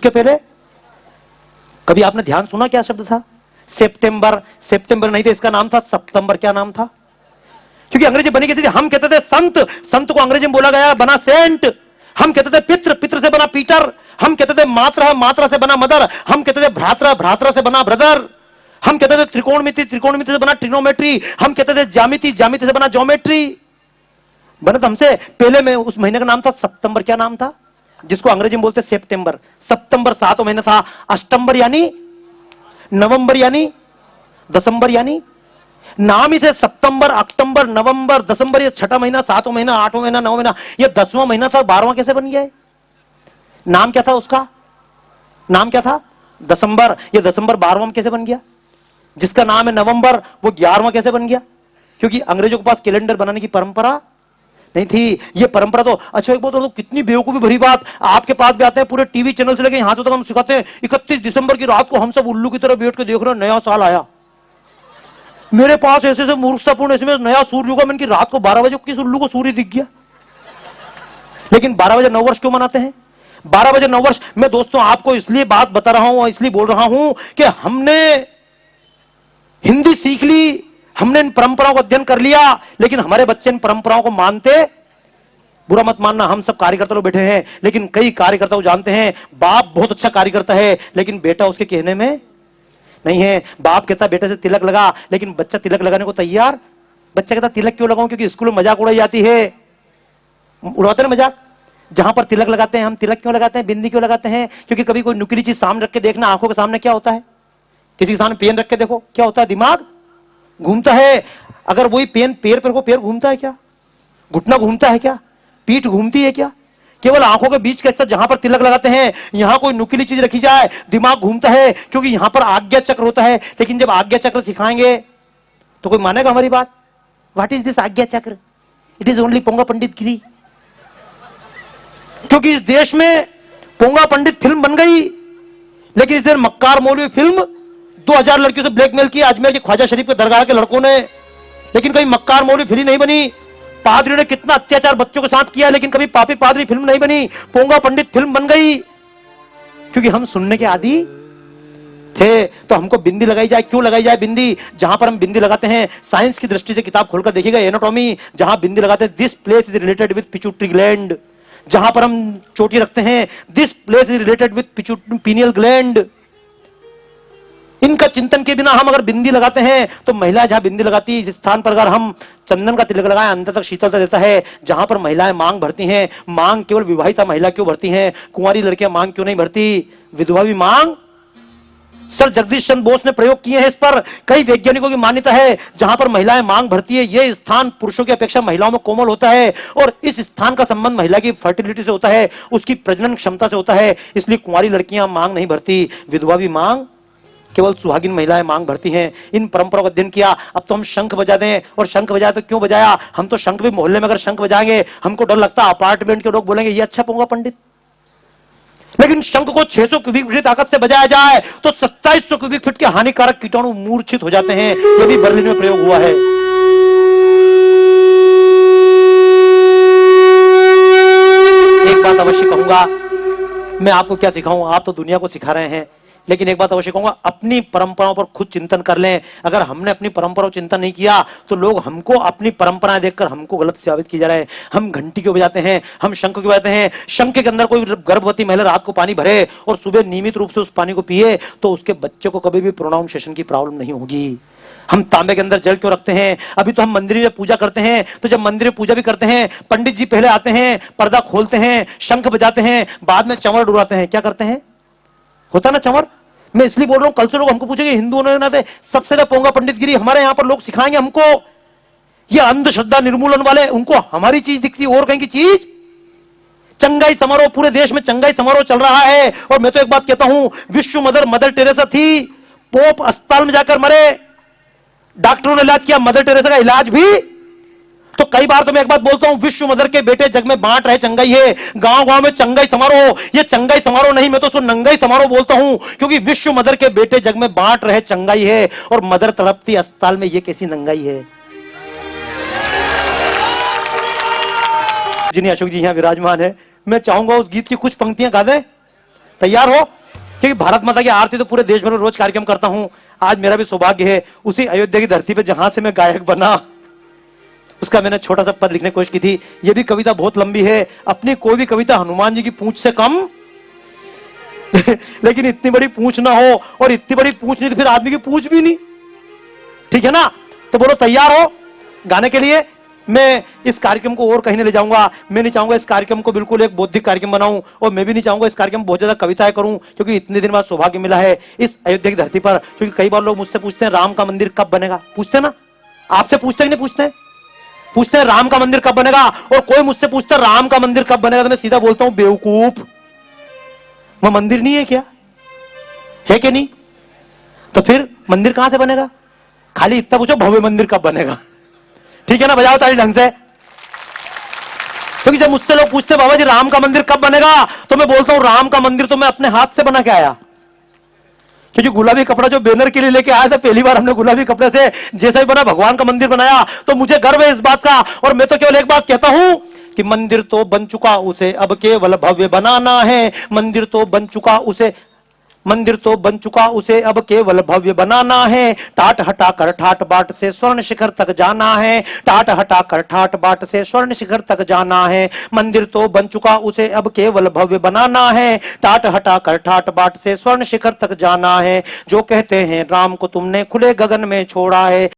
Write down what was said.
उसके पहले कभी आपने ध्यान सुना क्या शब्द था? सितंबर। सितंबर नहीं था, इसका नाम था सितंबर। क्या नाम था? क्योंकि अंग्रेजी बनी कैसी थी? हम कहते थे संत, संत को अंग्रेजी में बोला गया बना सेंट। हम कहते थे पितृ, पितृ से बना पीटर। हम कहते थे मात्रा, मात्रा से बना मदर। हम कहते थे भ्रातृ, भ्रातृ से बना ब्रदर। हम कहते थे त्रिकोणमिति, त्रिकोणमिति से बना ट्रिग्नोमेट्री। हम कहते थे ज्यामिति, ज्यामिति से बना ज्योमेट्री। बना तो हमसे पहले में उस महीने का नाम था सितंबर। क्या नाम था? जिसको अंग्रेजी में बोलते सितंबर। सितंबर 7 महीना था। अष्टंबर यानी नवंबर यानी दिसंबर यानी नाम ही थे सितंबर, अक्टूबर, नवंबर, दिसंबर। ये 6वां महीना, 7वां महीना, 8वां महीना, 9वां महीना, ये 10वां महीना था। 12वां कैसे बन गया? नाम क्या था उसका? नाम क्या था? दिसंबर। ये दिसंबर 12वां कैसे बन गया? जिसका नाम है नवंबर, वो 11वां कैसे बन गया? क्योंकि अंग्रेजों के पास कैलेंडर बनाने की परंपरा नहीं थी। ये परंपरा तो अच्छा एक बात तो कितनी बेवकूफी भरी बात, आपके पास भी आते हैं पूरे टीवी चैनल से लेके यहां तक हम सिखाते हैं 31 दिसंबर की रात को हम सब उल्लू की तरह बैठ के देख रहे हैं नया साल आया। मेरे पास ऐसे ऐसे मूर्खतापूर्ण इसमें नया सूर्य होगा। मैंने कि रात को 12 बजे किस उल्लू को सूर्य दिख गया? लेकिन 12 बजे नववर्ष क्यों मनाते हैं? 12 बजे नववर्ष मैं दोस्तों आपको इसलिए बात बता रहा हूं और इसलिए बोल रहा हूं कि हमने हिंदी सीख ली, हमने इन परंपराओं का अध्ययन कर लिया, लेकिन हमारे बच्चे इन परंपराओं को मानते, बुरा मत मानना, हम सब कार्यकर्ता लोग बैठे हैं, लेकिन कई कार्यकर्ता जानते हैं बाप बहुत अच्छा कार्यकर्ता है, लेकिन बेटा उसके कहने में नहीं है। बाप कहता बेटे से तिलक लगा, लेकिन बच्चा तिलक लगाने को तैयार। बच्चा कहता तिलक क्यों लगाऊं? क्योंकि स्कूल में मजाक उड़ाई जाती है। उड़ाते ना मजाक? जहां पर तिलक लगाते हैं हम तिलक क्यों लगाते हैं, बिंदी क्यों लगाते हैं? क्योंकि कभी कोई नुकीली चीज सामने रख के देखना, आंखों के सामने क्या होता है। किसी के सामने पेन रख के देखो, क्या होता है? दिमाग घूमता है। अगर वही पेन पैर पर को, पैर घूमता है क्या? घुटना घूमता है क्या? पीठ घूमती है क्या? केवल आंखों के बीच का हिस्सा जहां पर तिलक लगाते हैं, यहां कोई नुकीली चीज रखी जाए, दिमाग घूमता है, क्योंकि यहां पर आज्ञा चक्र होता है। लेकिन जब आज्ञा चक्र सिखाएंगे तो कोई मानेगा हमारी बात? व्हाट इज दिस आज्ञा चक्र? इट इज ओनली पोंगा पंडित गिरी। क्योंकि इस देश में पोंगा पंडित फिल्म बन गई, लेकिन इस देश मक्कार मौलवी फिल्म 2000 लड़कियों से ब्लैकमेल किया अजमेर के ख्वाजा शरीफ के दरगाह के लड़कों ने, लेकिन कभी मक्कार मौलवी फिल्म नहीं बनी। पादरियों ने कितना अत्याचार बच्चों के साथ किया, लेकिन कभी पापी पादरी फिल्म नहीं बनी। पोंगा पंडित फिल्म बन गई, क्योंकि हम सुनने के आदी थे। तो हमको बिंदी लगाई जाए, क्यों लगाई जाए बिंदी? जहां पर हम बिंदी लगाते हैं, साइंस की दृष्टि से किताब खोलकर देखिएगा, एनाटॉमी, जहां बिंदी लगाते हैं, this place is related with pituitary gland. जहां पर हम चोटी रखते हैं, this place is related with pineal gland. इनका चिंतन के बिना हम अगर बिंदी लगाते हैं तो महिलाएं जहां बिंदी लगाती है, इस स्थान पर अगर हम चंदन का तिलक लगाएं, अंदर तक शीतलता देता है। जहां पर महिलाएं मांग भरती हैं, मांग केवल विवाहिता महिला क्यों भरती हैं? कुंवारी लड़कियां मांग क्यों नहीं भरती? विधवा भी मांग। सर जगदीश चंद्र बोस ने प्रयोग किए हैं इस पर। कई वैज्ञानिकों की मान्यता है जहां पर महिलाएं मांग भरती है, यह स्थान पुरुषों की अपेक्षा महिलाओं में कोमल होता है, और इस स्थान का संबंध महिला की फर्टिलिटी से होता है, उसकी प्रजनन क्षमता से होता है। इसलिए कुंवारी लड़कियां मांग नहीं भरती, विधवा भी मांग, केवल सुहागिन महिलाएं मांग भरती हैं। इन परंपराओं का अध्ययन किया। अब तो हम शंख बजा दें, और शंख बजाए तो क्यों बजाया? हम तो शंख भी मोहल्ले में अगर शंख बजाएंगे हमको डर लगता है अपार्टमेंट के लोग बोलेंगे ये अच्छा पोंगा पंडित। लेकिन शंख को 600 क्यूबिक फीट ताकत से बजाया जाए तो 2700 क्यूबिक फीट के हानिकारक कीटाणु मूर्छित हो जाते हैं। यह भी बर्लिन में प्रयोग हुआ है। एक बात अवश्य कहूंगा, मैं आपको क्या सिखाऊं, आप तो दुनिया को सिखा रहे हैं, लेकिन एक बात अवश्य कहूंगा, अपनी परंपराओं पर खुद चिंतन कर लें। अगर हमने अपनी परंपराओं चिंतन नहीं किया तो लोग हमको अपनी परंपराएं देखकर हमको गलत साबित की जा रहे हैं। हम घंटी क्यों बजाते हैं, हम शंख क्यों बजाते हैं? शंख के अंदर कोई गर्भवती महिला रात को पानी भरे और सुबह नियमित रूप से उस पानी को पिए तो उसके बच्चे को कभी भी प्रोनाउंसिएशन की प्रॉब्लम नहीं होगी। हम तांबे के अंदर जल क्यों रखते हैं? अभी तो हम मंदिर में पूजा करते हैं, तो जब मंदिर में पूजा भी करते हैं, पंडित जी पहले आते हैं, पर्दा खोलते हैं, शंख बजाते हैं, बाद में चंवर डुराते हैं। क्या करते हैं? होता ना चंवर। मैं इसलिए बोल रहा हूं, कल से लोग हमको पूछेंगे हिंदुओं ने ना सबसे ज्यादा पोंगा पंडित गिरी। हमारे यहां पर लोग सिखाएंगे हमको, ये अंधश्रद्धा निर्मूलन वाले, उनको हमारी चीज दिखती है और कहीं की चीज। चंगाई समारोह, पूरे देश में चंगाई समारोह चल रहा है। और मैं तो एक बात कहता हूं, विश्व मदर टेरेसा थी, पोप अस्पताल में जाकर मरे, डॉक्टरों ने इलाज किया, मदर टेरेसा का इलाज भी। तो कई बार तो मैं एक बात बोलता हूं, विश्व मदर के बेटे जग में बांट रहे चंगाई है। गांव गांव में चंगाई समारोह, ये चंगाई समारोह नहीं, मैं तो उसको नंगाई समारोह बोलता हूं, क्योंकि विश्व मदर के बेटे जग में बांट रहे चंगाई है, और मदर तड़पती अस्पताल में, ये कैसी नंगाई है? जिन्हें अशोक जी यहां विराजमान है, मैं चाहूंगा उस गीत की कुछ पंक्तियां गा दें। तैयार हो? क्योंकि भारत माता की आरती तो पूरे देश भर में रोज कार्यक्रम करता हूं। आज मेरा भी सौभाग्य है उसी अयोध्या की धरती पे जहां से मैं गायक बना, उसका मैंने छोटा सा पद लिखने की कोशिश की थी। यह भी कविता बहुत लंबी है, अपनी कोई भी कविता हनुमान जी की पूंछ से कम लेकिन इतनी बड़ी पूंछ ना हो, और इतनी बड़ी पूंछ नहीं तो फिर आदमी की पूंछ भी नहीं, ठीक है ना? तो बोलो तैयार हो गाने के लिए? मैं इस कार्यक्रम को और कहीं नहीं ले जाऊंगा। मैं नहीं चाहूंगा इस कार्यक्रम को बिल्कुल एक बौद्धिक कार्यक्रम बनाऊं, और मैं भी नहीं चाहूंगा इस कार्यक्रम में बहुत ज्यादा कविताएं करूं, क्योंकि इतने दिन बाद सौभाग्य मिला है इस अयोध्या की धरती पर। क्योंकि कई बार लोग मुझसे पूछते हैं राम का मंदिर कब बनेगा, पूछते हैं ना? आपसे पूछते हैं कि नहीं पूछते? पूछते हैं राम का मंदिर कब बनेगा। और कोई मुझसे पूछता है राम का मंदिर कब बनेगा, तो मैं सीधा बोलता हूं बेवकूफ, वह मंदिर नहीं है क्या? है कि नहीं? तो फिर मंदिर कहां से बनेगा? खाली इतना पूछो भव्य मंदिर कब बनेगा, ठीक है ना? बजाओ ताली ढंग से। क्योंकि जब मुझसे लोग पूछते बाबा जी राम का मंदिर कब बनेगा, तो मैं बोलता हूं राम का मंदिर तो मैं अपने हाथ से बना के आया। क्योंकि गुलाबी कपड़ा जो बैनर के लिए लेके आया था, पहली बार हमने गुलाबी कपड़े से जैसा भी बना भगवान का मंदिर बनाया, तो मुझे गर्व है इस बात का। और मैं तो केवल एक बात कहता हूं कि मंदिर तो बन चुका, उसे अब केवल भव्य बनाना है। मंदिर तो बन चुका, उसे मंदिर तो बन चुका, उसे अब केवल भव्य बनाना है। टाट हटाकर ठाट बाट से स्वर्ण शिखर तक जाना है। टाट हटाकर ठाट बाट से स्वर्ण शिखर तक जाना है। मंदिर तो बन चुका, उसे अब केवल भव्य बनाना है। टाट हटाकर ठाट बाट से स्वर्ण शिखर तक जाना है। जो कहते हैं राम को तुमने खुले गगन में छोड़ा है।